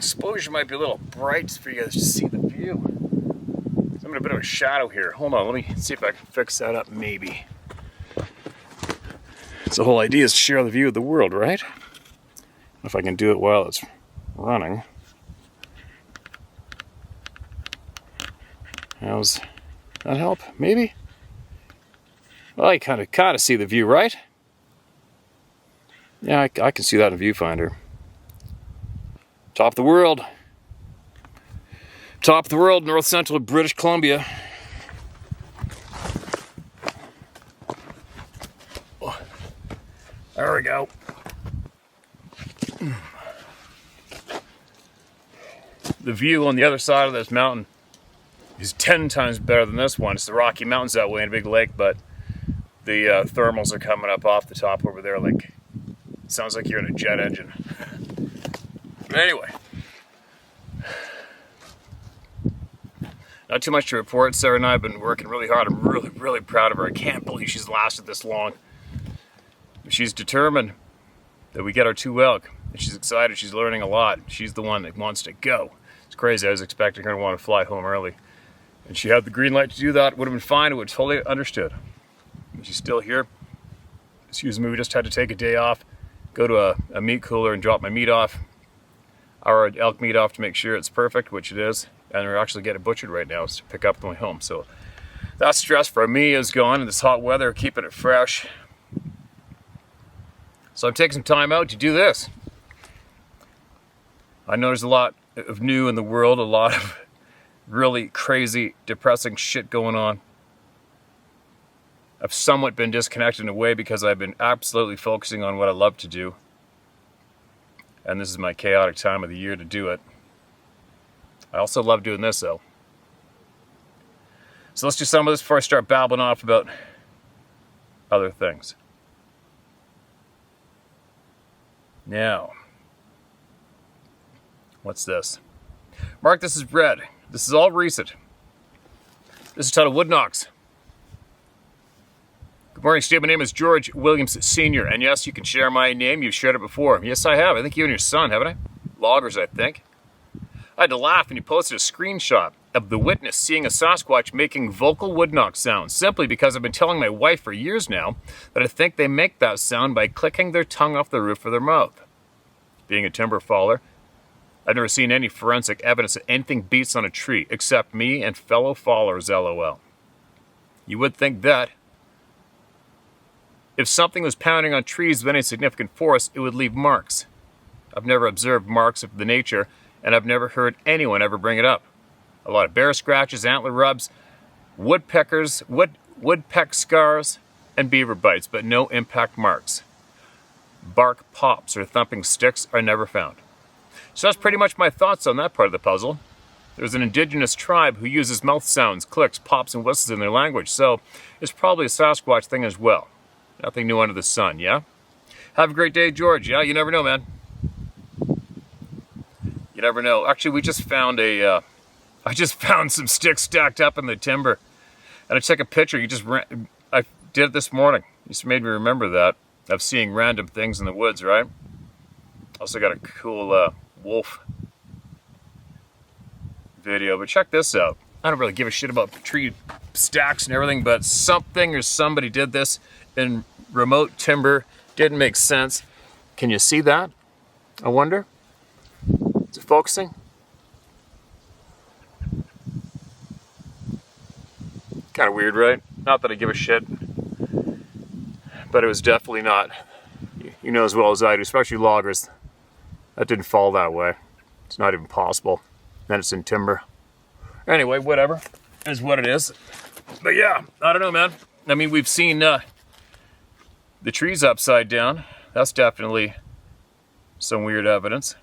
exposure might be a little bright for you guys to see the view. So I'm in a bit of a shadow here. Hold on, let me see if I can fix that up, maybe. So the whole idea is to share the view of the world, right? If I can do it while it's running. How's that help? Maybe? Well, you kind of see the view, right? Yeah, I can see that in the viewfinder. Top of the world. Top of the world, north central of British Columbia. Oh, there we go. The view on the other side of this mountain is 10 times better than this one. It's the Rocky Mountains that way in a big lake, but the thermals are coming up off the top over there. Like, it sounds like you're in a jet engine. But anyway, not too much to report. Sarah and I have been working really hard. I'm really, really proud of her. I can't believe she's lasted this long. She's determined that we get our 2 elk. And she's excited. She's learning a lot. She's the one that wants to go. It's crazy. I was expecting her to want to fly home early. And she had the green light to do that. It would have been fine. It would have totally understood. And she's still here. Excuse me, we just had to take a day off, go to a meat cooler and drop my meat off. Our elk meat off to make sure it's perfect, which it is. And we're actually getting butchered right now to pick up on the way home. So that stress for me is gone in this hot weather, keeping it fresh. So I'm taking some time out to do this. I know there's a lot of new in the world, a lot of really crazy, depressing shit going on. I've somewhat been disconnected in a way because I've been absolutely focusing on what I love to do. And this is my chaotic time of the year to do it. I also love doing this though. So let's do some of this before I start babbling off about other things. Now, what's this? Mark, this is red. This is all recent. This is titled Wood Knocks. Good morning, Steve. My name is George Williams Sr. And yes, you can share my name. You've shared it before. Yes, I have. I think you and your son, haven't I? Loggers, I think. I had to laugh when you posted a screenshot of the witness seeing a Sasquatch making vocal wood knock sounds, simply because I've been telling my wife for years now that I think they make that sound by clicking their tongue off the roof of their mouth. Being a timber faller, I've never seen any forensic evidence that anything beats on a tree, except me and fellow fallers, LOL. You would think that if something was pounding on trees with any significant force, it would leave marks. I've never observed marks of the nature, and I've never heard anyone ever bring it up. A lot of bear scratches, antler rubs, woodpeck scars, and beaver bites, but no impact marks. Bark pops or thumping sticks are never found. So that's pretty much my thoughts on that part of the puzzle. There's an indigenous tribe who uses mouth sounds, clicks, pops, and whistles in their language, so it's probably a Sasquatch thing as well. Nothing new under the sun, yeah? Have a great day, George. Yeah, you never know, man. You never know. Actually, we just found I just found some sticks stacked up in the timber. And I took a picture. I did it this morning. You just made me remember that. Of seeing random things in the woods, right? Also got a cool wolf video. But check this out. I don't really give a shit about tree stacks and everything, but something or somebody did this in remote timber. Didn't make sense. Can you see that? I wonder. Is it focusing? Kind of weird, right? Not that I give a shit. But it was definitely not. You know as well as I do, especially loggers. That didn't fall that way. It's not even possible. Then it's in timber. Anyway, whatever. It is what it is. But yeah, I don't know, man. I mean, we've seen the trees upside down. That's definitely some weird evidence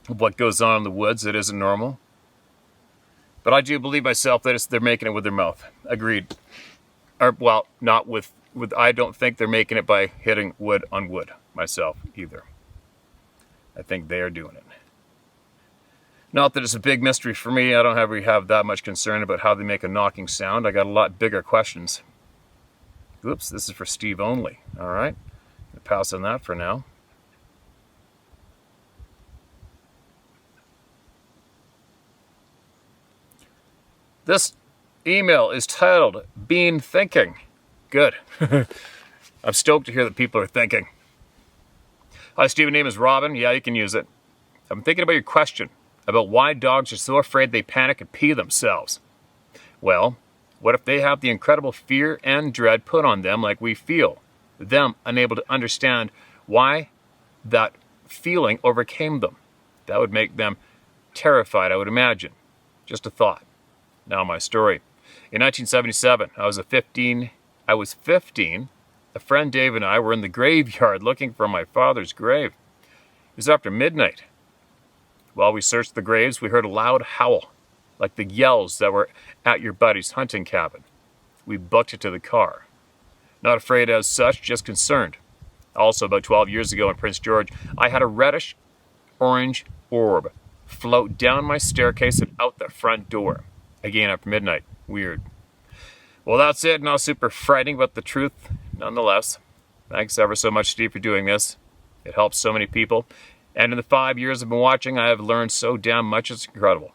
of what goes on in the woods that isn't normal. But I do believe myself that they're making it with their mouth. Agreed. Or, well, not with I don't think they're making it by hitting wood on wood myself either. I think they are doing it. Not that it's a big mystery for me. I don't have that much concern about how they make a knocking sound. I got a lot bigger questions. Oops, this is for Steve only. All right. I'll pass on that for now. This email is titled Being Thinking. Good. I'm stoked to hear that people are thinking. Hi, Steve. Name is Robin. Yeah, you can use it. I'm thinking about your question about why dogs are so afraid they panic and pee themselves. Well, what if they have the incredible fear and dread put on them like we feel, them unable to understand why that feeling overcame them? That would make them terrified, I would imagine. Just a thought. Now my story. In 1977, I was 15. A friend Dave and I were in the graveyard looking for my father's grave. It was after midnight. While we searched the graves, we heard a loud howl, like the yells that were at your buddy's hunting cabin. We booked it to the car. Not afraid as such, just concerned. Also, about 12 years ago in Prince George, I had a reddish-orange orb float down my staircase and out the front door. Again after midnight. Weird. Well, that's it. Not super frightening, but the truth nonetheless. Thanks ever so much, Steve, for doing this. It helps so many people. And in the 5 years I've been watching, I have learned so damn much. It's incredible.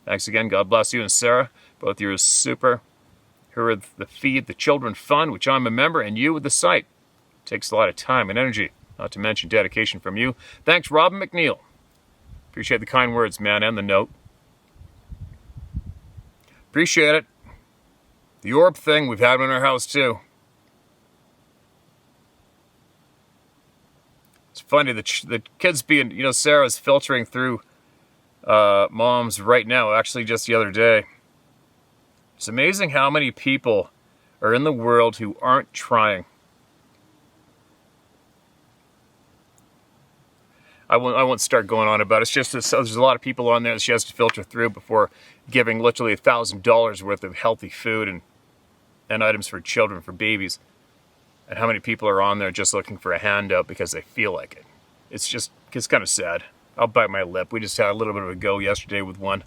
Thanks again. God bless you and Sarah. Both you are super. Here are the Feed the Children Fund, which I'm a member, and you with the site. It takes a lot of time and energy, not to mention dedication from you. Thanks, Robin McNeil. Appreciate the kind words, man, and the note. Appreciate it. The orb thing, we've had one in our house too. It's funny, the kids being, Sarah's filtering through moms right now, actually just the other day. It's amazing how many people are in the world who aren't trying. I won't start going on about it. It's just there's a lot of people on there that she has to filter through before giving literally $1,000 worth of healthy food and items for children, for babies. And how many people are on there just looking for a handout because they feel like it. It's kind of sad. I'll bite my lip. We just had a little bit of a go yesterday with one.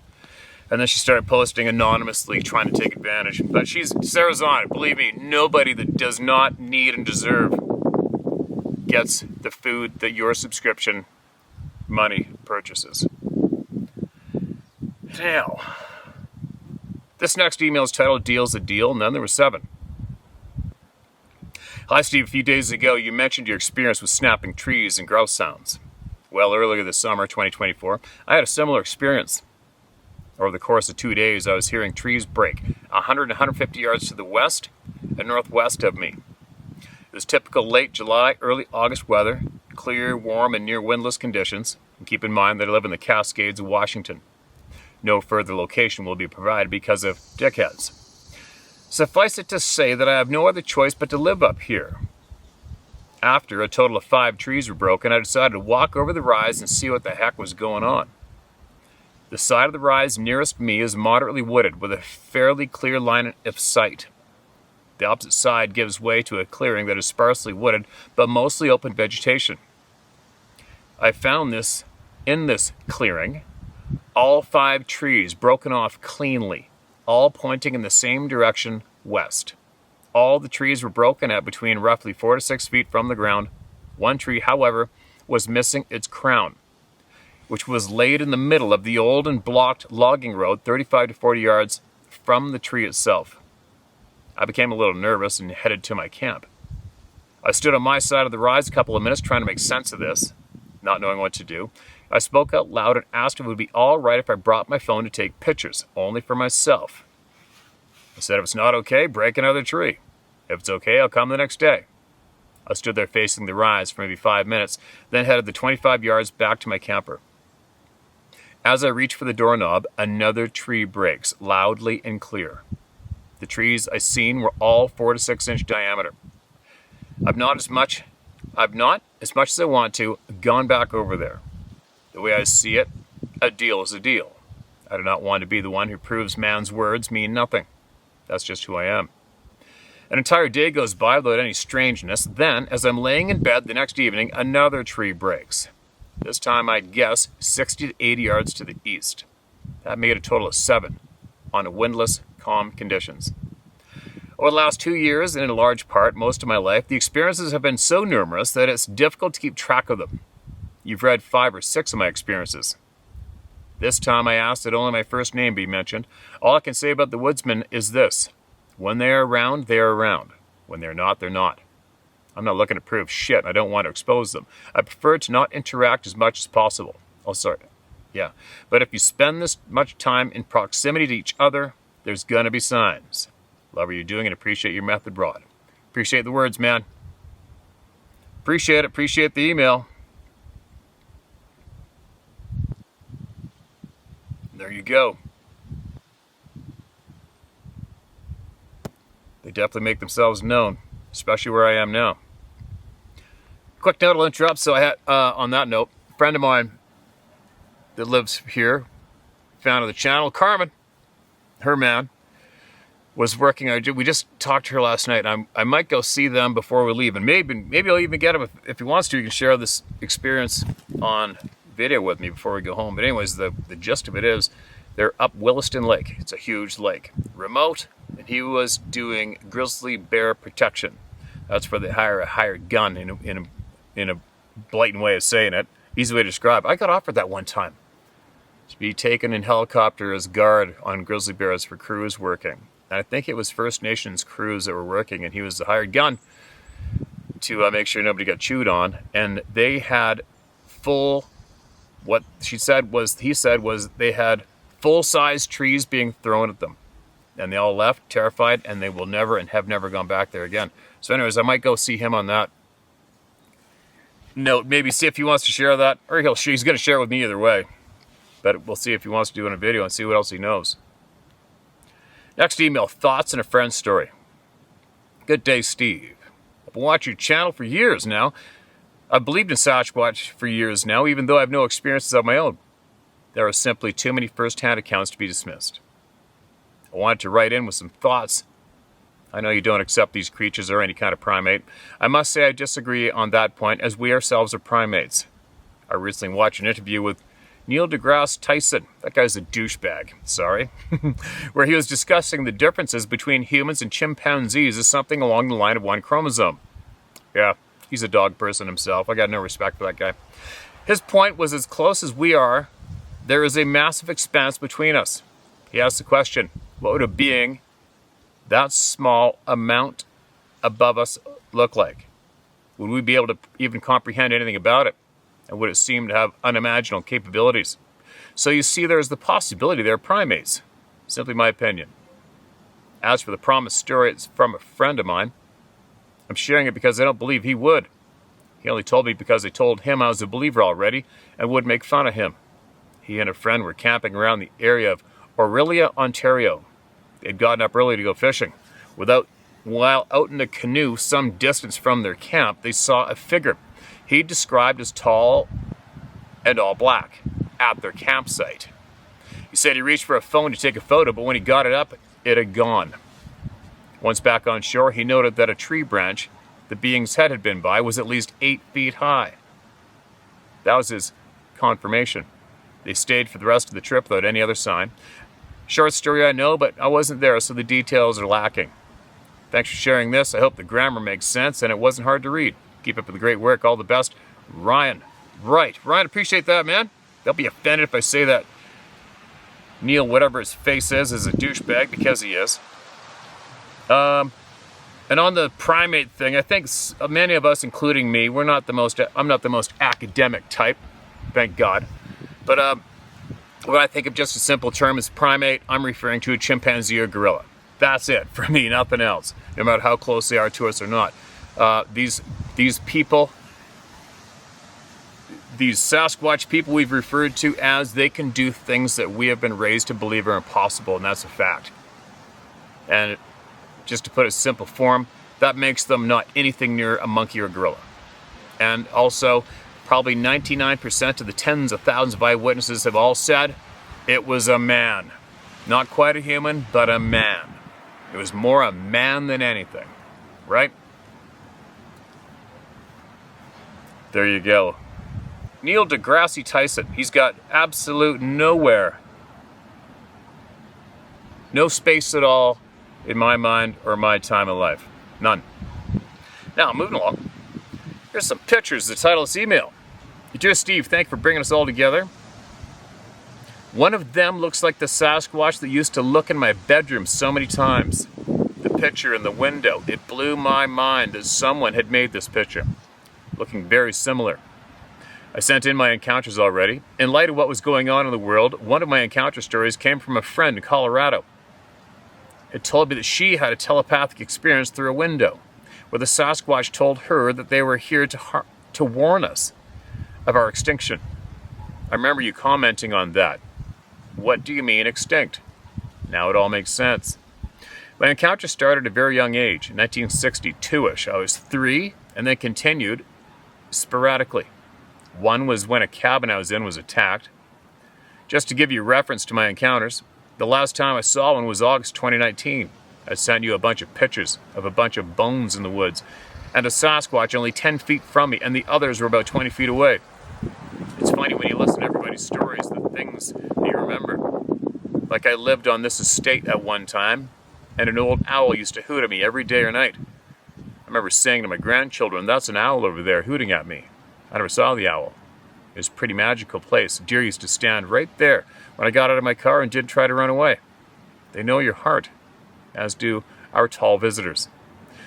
And then she started posting anonymously, trying to take advantage. But Sarah's on it. Believe me, nobody that does not need and deserve gets the food that your subscription money purchases. Now, this next email is titled Deal's a Deal, and then there were 7. Hi, Steve. A few days ago, you mentioned your experience with snapping trees and grouse sounds. Well, earlier this summer, 2024, I had a similar experience. Over the course of 2 days, I was hearing trees break 100 and 150 yards to the west and northwest of me. It was typical late July, early August weather, clear, warm, and near windless conditions. And keep in mind that I live in the Cascades of Washington. No further location will be provided because of dickheads. Suffice it to say that I have no other choice but to live up here. After a total of 5 trees were broken, I decided to walk over the rise and see what the heck was going on. The side of the rise nearest me is moderately wooded with a fairly clear line of sight. The opposite side gives way to a clearing that is sparsely wooded but mostly open vegetation. I found this in this clearing, all 5 trees broken off cleanly, all pointing in the same direction, west. All the trees were broken at between roughly 4 to 6 feet from the ground. One tree, however, was missing its crown, which was laid in the middle of the old and blocked logging road 35 to 40 yards from the tree itself. I became a little nervous and headed to my camp. I stood on my side of the rise a couple of minutes trying to make sense of this, not knowing what to do. I spoke out loud and asked if it would be all right if I brought my phone to take pictures, only for myself. I said, if it's not okay, break another tree. If it's okay, I'll come the next day. I stood there facing the rise for maybe 5 minutes, then headed the 25 yards back to my camper. As I reached for the doorknob, another tree breaks, loudly and clear. The trees I seen were all 4 to 6 inch diameter. I've not as much as I want to, gone back over there. The way I see it, a deal is a deal. I do not want to be the one who proves man's words mean nothing. That's just who I am. An entire day goes by without any strangeness. Then, as I'm laying in bed the next evening, another tree breaks. This time, I'd guess 60 to 80 yards to the east. That made a total of 7 on windless, calm conditions. Over the last 2 years, and in large part most of my life, the experiences have been so numerous that it's difficult to keep track of them. You've read 5 or 6 of my experiences. This time I asked that only my first name be mentioned. All I can say about the woodsmen is this. When they are around, they are around. When they're not, they're not. I'm not looking to prove shit. I don't want to expose them. I prefer to not interact as much as possible. Oh, sorry. Yeah. But if you spend this much time in proximity to each other, there's going to be signs. Love what you're doing and appreciate your method broad. Appreciate the words, man. Appreciate it. Appreciate the email. There you go. They definitely make themselves known, especially where I am now. Quick note, I'll interrupt. So I had, on that note, a friend of mine that lives here, fan of the channel, Carmen, her man, was working. We just talked to her last night. I might go see them before we leave, and maybe I'll even get him if he wants to. He can share this experience on video with me before we go home. But anyways, the gist of it is they're up Williston Lake. It's a huge lake, remote, and he was doing grizzly bear protection. That's where they hire a hired gun in a blatant way of saying it. Easy way to describe. I got offered that one time to be taken in helicopter as guard on grizzly bears for crews working. And I think it was First Nations crews that were working, and he was the hired gun to make sure nobody got chewed on. And they had what he said was they had full-size trees being thrown at them. And they all left, terrified, and they will never and have never gone back there again. So anyways, I might go see him on that note. Maybe see if he wants to share that, or he's going to share it with me either way. But we'll see if he wants to do it in a video and see what else he knows. Next email, thoughts and a friend's story. Good day, Steve. I've been watching your channel for years now. I've believed in Sasquatch for years now, even though I have no experiences of my own. There are simply too many first-hand accounts to be dismissed. I wanted to write in with some thoughts. I know you don't accept these creatures or any kind of primate. I must say I disagree on that point, as we ourselves are primates. I recently watched an interview with Neil deGrasse Tyson, that guy's a douchebag, sorry, where he was discussing the differences between humans and chimpanzees as something along the line of one chromosome. Yeah, he's a dog person himself. I got no respect for that guy. His point was, as close as we are, there is a massive expanse between us. He asked the question, what would a being that small amount above us look like? Would we be able to even comprehend anything about it? And would it seem to have unimaginable capabilities? So you see, there's the possibility they're primates. Simply my opinion. As for the promised story, it's from a friend of mine. I'm sharing it because I don't believe he would. He only told me because I told him I was a believer already and would make fun of him. He and a friend were camping around the area of Orillia, Ontario. They'd gotten up early to go fishing. While out in a canoe some distance from their camp, they saw a figure he described as tall and all black at their campsite. He said he reached for a phone to take a photo, but when he got it up, it had gone. Once back on shore, he noted that a tree branch the being's head had been by was at least 8 feet high. That was his confirmation. They stayed for the rest of the trip without any other sign. Short story, I know, but I wasn't there, so the details are lacking. Thanks for sharing this. I hope the grammar makes sense and it wasn't hard to read. Keep up with the great work. All the best. Ryan. Right. Ryan, appreciate that, man. They'll be offended if I say that Neil, whatever his face is a douchebag, because he is. And on the primate thing, I think many of us, including me, I'm not the most academic type, thank God. But when I think of just a simple term as primate, I'm referring to a chimpanzee or gorilla. That's it for me, nothing else, no matter how close they are to us or not. These people, these Sasquatch people we've referred to as, they can do things that we have been raised to believe are impossible, and that's a fact. And just to put it in simple form, that makes them not anything near a monkey or gorilla. And also, probably 99% of the tens of thousands of eyewitnesses have all said it was a man. Not quite a human, but a man. It was more a man than anything, right? There you go. Neil deGrasse Tyson, he's got absolute nowhere. No space at all in my mind or my time of life. None. Now, moving along. Here's some pictures, the title of this email. Dear Steve, thank you for bringing us all together. One of them looks like the Sasquatch that used to look in my bedroom so many times. The picture in the window, it blew my mind that someone had made this picture, looking very similar. I sent in my encounters already. In light of what was going on in the world, one of my encounter stories came from a friend in Colorado. It told me that she had a telepathic experience through a window, where the Sasquatch told her that they were here to warn us of our extinction. I remember you commenting on that. What do you mean extinct? Now it all makes sense. My encounter started at a very young age, 1962-ish. I was 3 and then continued sporadically. One was when a cabin I was in was attacked. Just to give you reference to my encounters, the last time I saw one was August 2019. I sent you a bunch of pictures of a bunch of bones in the woods and a Sasquatch only 10 feet from me, and the others were about 20 feet away. It's funny when you listen to everybody's stories, the things that you remember. Like I lived on this estate at one time, and an old owl used to hoot at me every day or night. I remember saying to my grandchildren, "That's an owl over there hooting at me." I never saw the owl. It was a pretty magical place. Deer used to stand right there when I got out of my car and didn't try to run away. They know your heart, as do our tall visitors.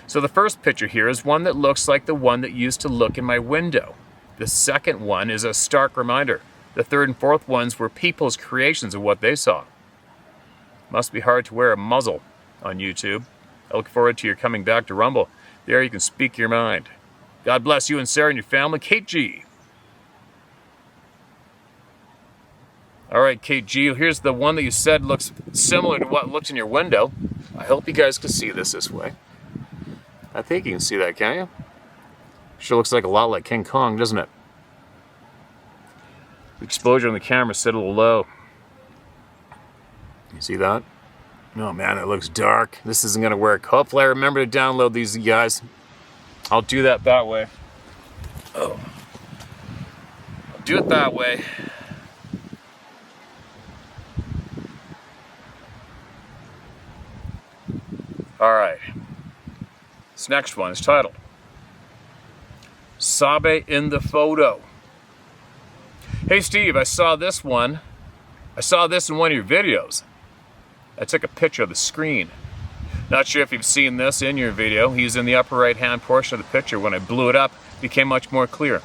So the first picture here is one that looks like the one that used to look in my window. The second one is a stark reminder. The third and fourth ones were people's creations of what they saw. Must be hard to wear a muzzle on YouTube. I look forward to your coming back to Rumble. There you can speak your mind. God bless you and Sarah and your family. Kate G. All right, Kate G, here's the one that you said looks similar to what looked in your window. I hope you guys can see this way. I think you can see that, can you? Sure looks like a lot like King Kong, doesn't it? The exposure on the camera set a little low. You see that? Oh man, it looks dark. This isn't gonna work. Hopefully I remember to download these, guys. I'll do that way. Oh. I'll do it that way. Alright. This next one is titled Sabe in the Photo. Hey Steve, I saw this in one of your videos. I took a picture of the screen. Not sure if you've seen this in your video. He's in the upper right hand portion of the picture. When I blew it up, it became much more clear.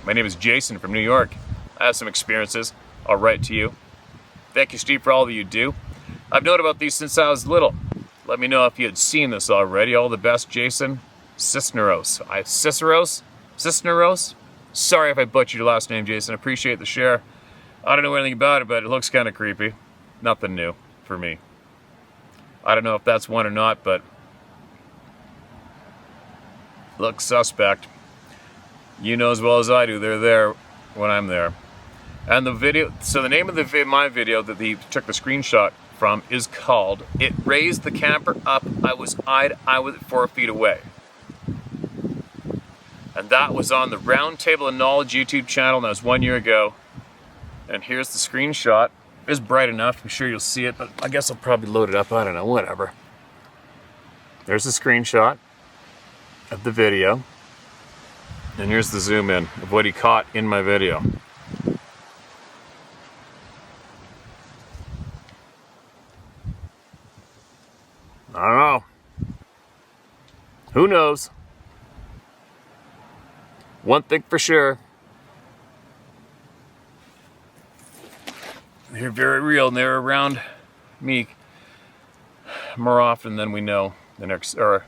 My name is Jason from New York. I have some experiences. I'll write to you. Thank you, Steve, for all that you do. I've known about these since I was little. Let me know if you had seen this already. All the best, Jason. Cisneros. Cisneros? Sorry if I butchered your last name, Jason. Appreciate the share. I don't know anything about it, but it looks kind of creepy. Nothing new for me. I don't know if that's one or not, but looks suspect. You know as well as I do, they're there when I'm there. And the video, so the name of my video that he took the screenshot from is called It Raised the Camper Up, I Was 4 feet away. And that was on the Roundtable of Knowledge YouTube channel, and that was 1 year ago. And here's the screenshot. It's bright enough, I'm sure you'll see it, but I guess I'll probably load it up, I don't know, whatever. There's a screenshot of the video. And here's the zoom in of what he caught in my video. I don't know. Who knows? One thing for sure. They're very real, and they're around me more often than we know. Or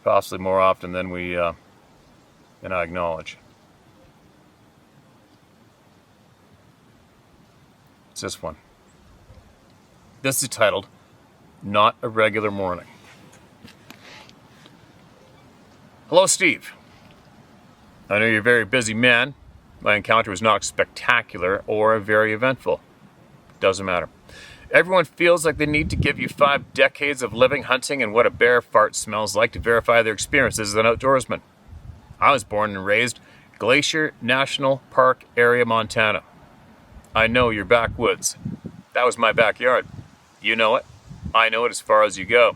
possibly more often than I acknowledge. It's this one. This is titled Not a Regular Morning. Hello, Steve. I know you're a very busy man. My encounter was not spectacular or very eventful. Doesn't matter. Everyone feels like they need to give you 5 decades of living, hunting, and what a bear fart smells like to verify their experiences as an outdoorsman. I was born and raised Glacier National Park area, Montana. I know your backwoods. That was my backyard. You know it. I know it as far as you go.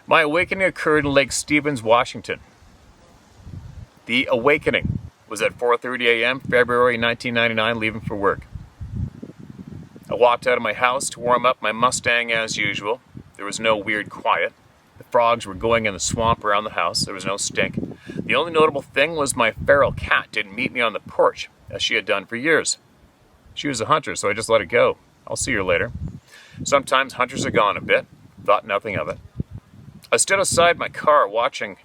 My awakening occurred in Lake Stevens, Washington. The awakening was at 4:30 a.m., February 1999, leaving for work. I walked out of my house to warm up my Mustang as usual. There was no weird quiet. The frogs were going in the swamp around the house. There was no stink. The only notable thing was my feral cat didn't meet me on the porch, as she had done for years. She was a hunter, so I just let it go. I'll see her later. Sometimes hunters are gone a bit. Thought nothing of it. I stood outside my car watching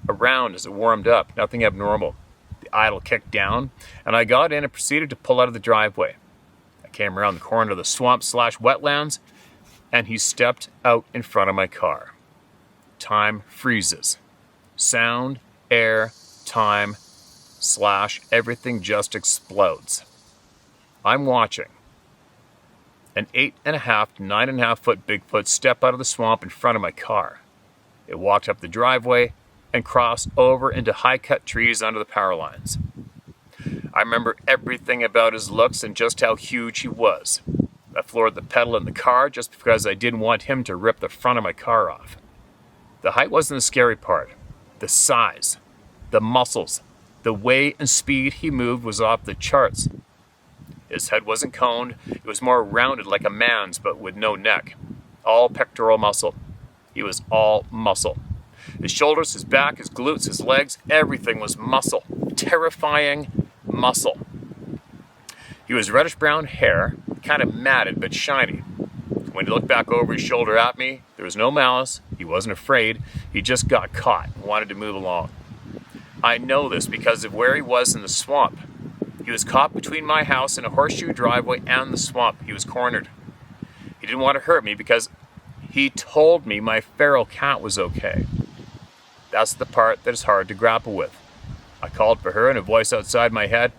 around as it warmed up. Nothing abnormal. The idle kicked down, and I got in and proceeded to pull out of the driveway. I came around the corner of the swamp/wetlands, and he stepped out in front of my car. Time freezes. Sound, air, time, / everything just explodes. I'm watching. An 8.5 to 9.5 foot Bigfoot step out of the swamp in front of my car. It walked up the driveway and crossed over into high-cut trees under the power lines. I remember everything about his looks and just how huge he was. I floored the pedal in the car just because I didn't want him to rip the front of my car off. The height wasn't the scary part. The size, the muscles, the way and speed he moved was off the charts. His head wasn't coned. It was more rounded like a man's, but with no neck. All pectoral muscle. He was all muscle. His shoulders, his back, his glutes, his legs, everything was muscle. Terrifying muscle. He was reddish-brown hair, kind of matted but shiny. When he looked back over his shoulder at me, there was no malice. He wasn't afraid. He just got caught and wanted to move along. I know this because of where he was in the swamp. He was caught between my house and a horseshoe driveway and the swamp. He was cornered. He didn't want to hurt me because he told me my feral cat was okay. That's the part that is hard to grapple with. I called for her and a voice outside my head,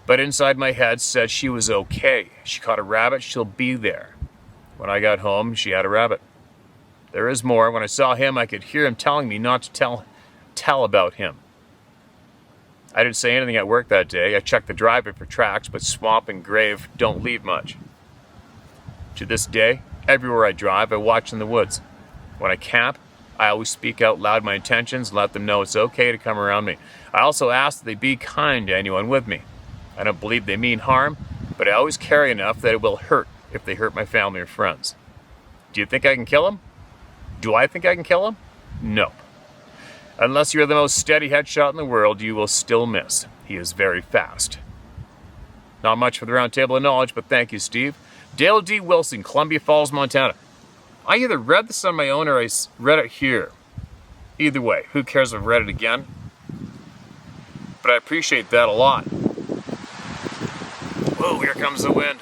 but inside my head said she was okay. She caught a rabbit, she'll be there. When I got home, she had a rabbit. There is more. When I saw him, I could hear him telling me not to tell about him. I didn't say anything at work that day. I checked the driveway for tracks, but swamp and grave don't leave much. To this day, everywhere I drive, I watch in the woods. When I camp, I always speak out loud my intentions and let them know it's okay to come around me. I also ask that they be kind to anyone with me. I don't believe they mean harm, but I always carry enough that it will hurt if they hurt my family or friends. Do you think I can kill them? Do I think I can kill them? No. Unless you're the most steady headshot in the world, you will still miss. He is very fast. Not much for the round table of knowledge, but thank you, Steve. Dale D. Wilson, Columbia Falls, Montana. I either read this on my own or I read it here. Either way, who cares if I've read it again? But I appreciate that a lot. Whoa, here comes the wind.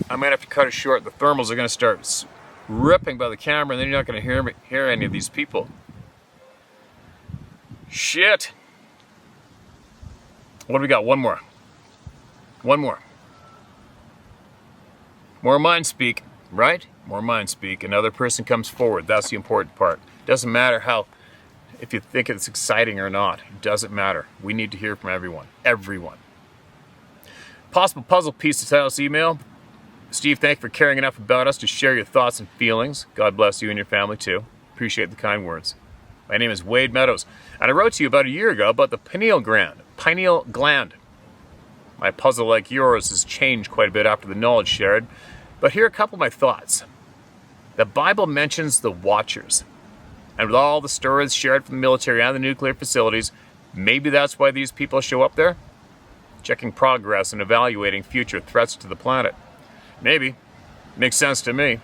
I might have to cut it short. The thermals are going to start ripping by the camera, and then you're not going to hear any of these people. Shit. What do we got? One more. More mind speak, right? More mind speak. Another person comes forward. That's the important part. Doesn't matter if you think it's exciting or not. It doesn't matter. We need to hear from everyone. Everyone. Possible puzzle piece to tell us email. Steve, thank you for caring enough about us to share your thoughts and feelings. God bless you and your family too. Appreciate the kind words. My name is Wade Meadows, and I wrote to you about a year ago about the pineal gland. My puzzle, like yours, has changed quite a bit after the knowledge shared, but here are a couple of my thoughts. The Bible mentions the Watchers, and with all the stories shared from the military and the nuclear facilities, maybe that's why these people show up there? Checking progress and evaluating future threats to the planet. Maybe. Makes sense to me.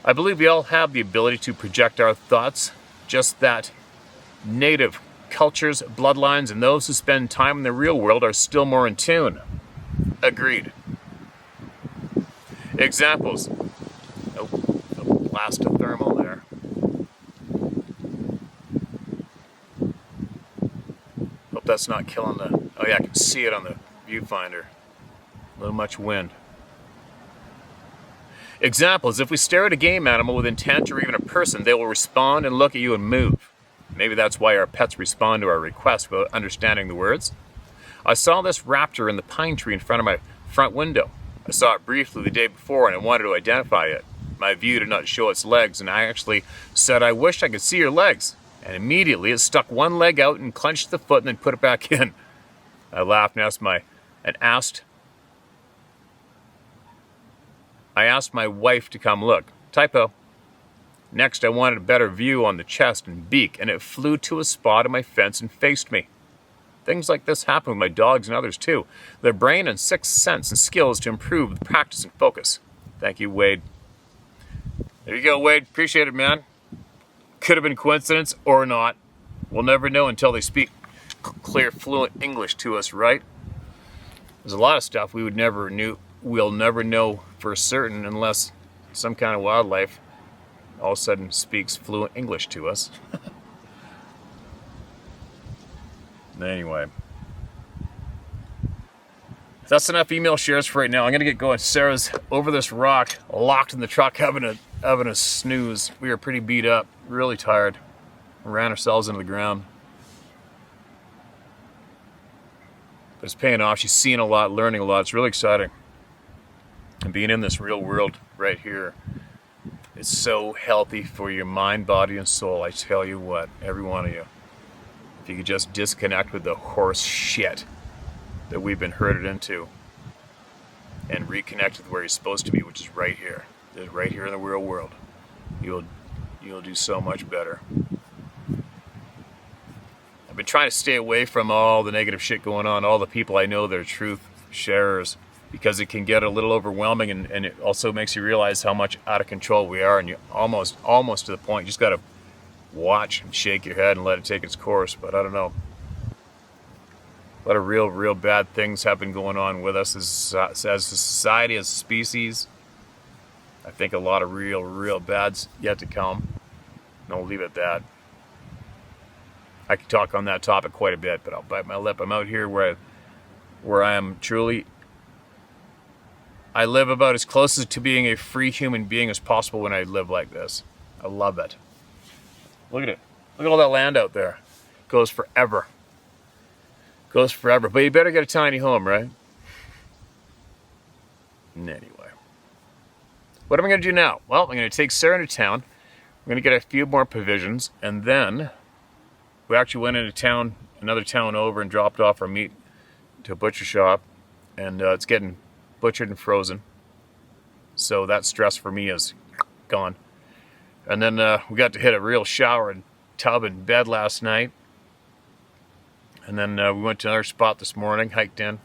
I believe we all have the ability to project our thoughts, just that native cultures, bloodlines, and those who spend time in the real world are still more in tune. Agreed. Examples. Oh, a blast of thermal there. Hope that's not killing the... Oh yeah, I can see it on the viewfinder. A little much wind. Examples, if we stare at a game animal with intent or even a person, they will respond and look at you and move. Maybe that's why our pets respond to our requests without understanding the words. I saw this raptor in the pine tree in front of my front window. I saw it briefly the day before and I wanted to identify it. My view did not show its legs, and I actually said I wished I could see your legs. And immediately it stuck one leg out and clenched the foot and then put it back in. I laughed and asked my and I asked my wife to come look. Typo. Next, I wanted a better view on the chest and beak, and it flew to a spot on my fence and faced me. Things like this happen with my dogs and others too. Their brain and sixth sense and skills to improve the practice and focus. Thank you, Wade. There you go, Wade. Appreciate it, man. Could have been coincidence or not. We'll never know until they speak clear, fluent English to us, right? There's a lot of stuff we'll never know for certain unless some kind of wildlife all of a sudden speaks fluent English to us. Anyway, that's enough email shares for right now. I'm gonna get going. Sarah's over this rock, locked in the truck, having a snooze. We are pretty beat up, really tired. We ran ourselves into the ground. But it's paying off. She's seeing a lot, learning a lot. It's really exciting. And being in this real world right here is so healthy for your mind, body, and soul. I tell you what, every one of you. If you could just disconnect with the horse shit that we've been herded into and reconnect with where you're supposed to be, which is right here in the real world, you'll do so much better. I've been trying to stay away from all the negative shit going on, all the people I know that are truth sharers, because it can get a little overwhelming, and it also makes you realize how much out of control we are, and you almost to the point, you just got to watch and shake your head and let it take its course. But I don't know. A lot of real bad things have been going on with us as a society, as a species. I think a lot of real bad's yet to come. And I'll leave it at that. I could talk on that topic quite a bit, but I'll bite my lip. I'm out here where I am truly, I live about as close to being a free human being as possible when I live like this. I love it. Look at it. Look at all that land out there. It goes forever. Goes forever. But you better get a tiny home, right? Anyway. What am I going to do now? Well, I'm going to take Sarah into town. I'm going to get a few more provisions. And then we actually went into town, another town over, and dropped off our meat to a butcher shop. And it's getting butchered and frozen. So that stress for me is gone. And then we got to hit a real shower and tub and bed last night. And then we went to another spot this morning, hiked in,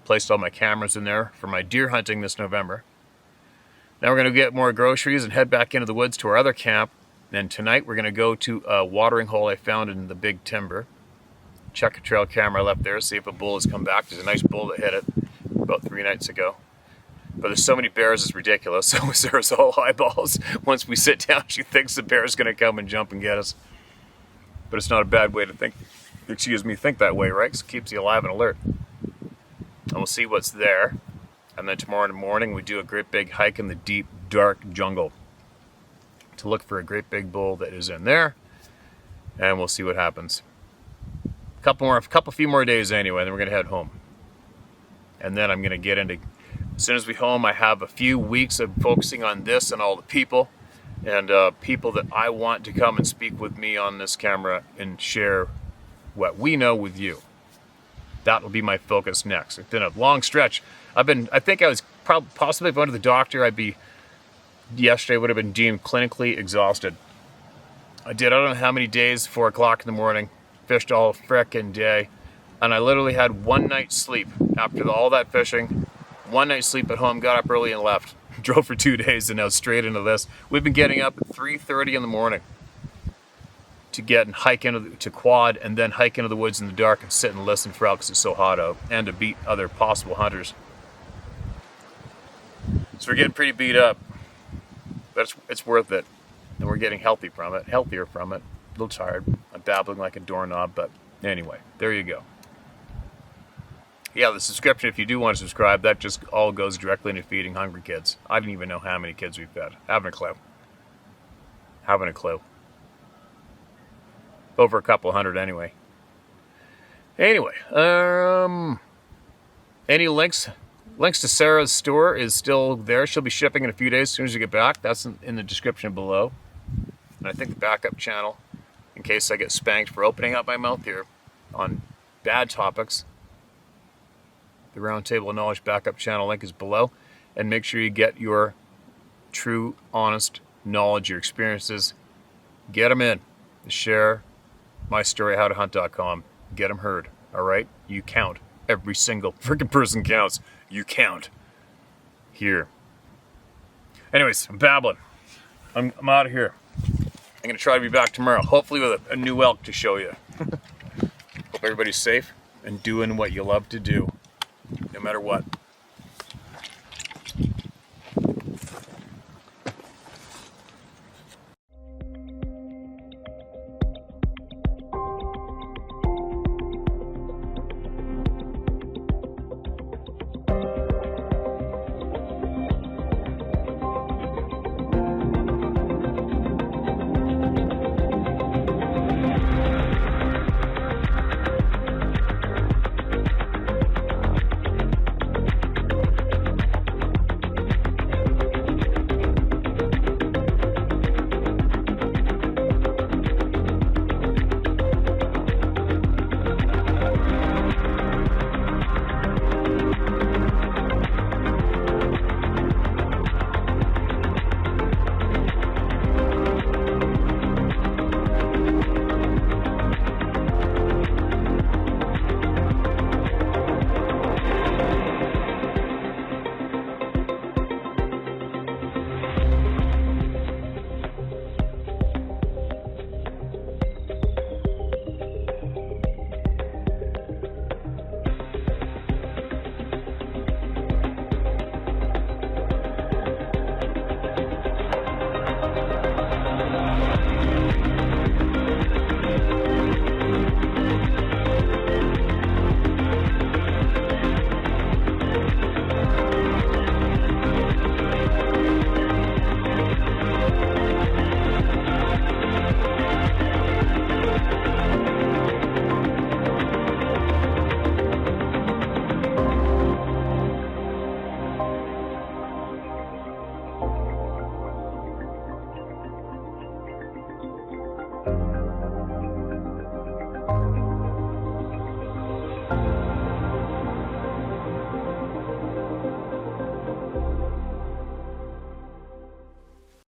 placed all my cameras in there for my deer hunting this November. Now we're going to get more groceries and head back into the woods to our other camp. And tonight we're going to go to a watering hole I found in the big timber. Check a trail camera I left there, see if a bull has come back. There's a nice bull that hit it about 3 nights ago. But there's so many bears, it's ridiculous. So Sarah's all eyeballs. Once we sit down, she thinks the bear's going to come and jump and get us. But it's not a bad way to think that way, right? Because it keeps you alive and alert. And we'll see what's there. And then tomorrow morning, we do a great big hike in the deep, dark jungle to look for a great big bull that is in there. And we'll see what happens. A few more days anyway, then we're going to head home. And then I'm going to get into... As soon as we home, I have a few weeks of focusing on this and all the people, and people that I want to come and speak with me on this camera and share what we know with you. That will be my focus next. It's been a long stretch. I think I was possibly going to the doctor. Yesterday would have been deemed clinically exhausted. I don't know how many days, 4 o'clock in the morning, fished all frickin' day, and I literally had one night's sleep after all that fishing. One night's sleep at home, got up early and left. Drove for 2 days and now straight into this. We've been getting up at 3:30 in the morning to get and hike to quad and then hike into the woods in the dark and sit and listen for elk because it's so hot out, and to beat other possible hunters. So we're getting pretty beat up, but it's worth it. And we're getting healthier from it. A little tired. I'm babbling like a doorknob, but anyway, there you go. Yeah, the subscription, if you do want to subscribe, that just all goes directly into feeding hungry kids. I don't even know how many kids we've fed. Haven't a clue. Over a couple hundred anyway. Anyway, any links to Sarah's store is still there. She'll be shipping in a few days as soon as you get back. That's in the description below. And I think the backup channel, in case I get spanked for opening up my mouth here on bad topics, The Roundtable of Knowledge backup channel link is below. And make sure you get your true, honest knowledge, your experiences. Get them in. Share my story, howtohunt.com. Get them heard. All right? You count. Every single freaking person counts. You count. Here. Anyways, I'm babbling. I'm out of here. I'm going to try to be back tomorrow, hopefully with a new elk to show you. Hope everybody's safe and doing what you love to do, no matter what.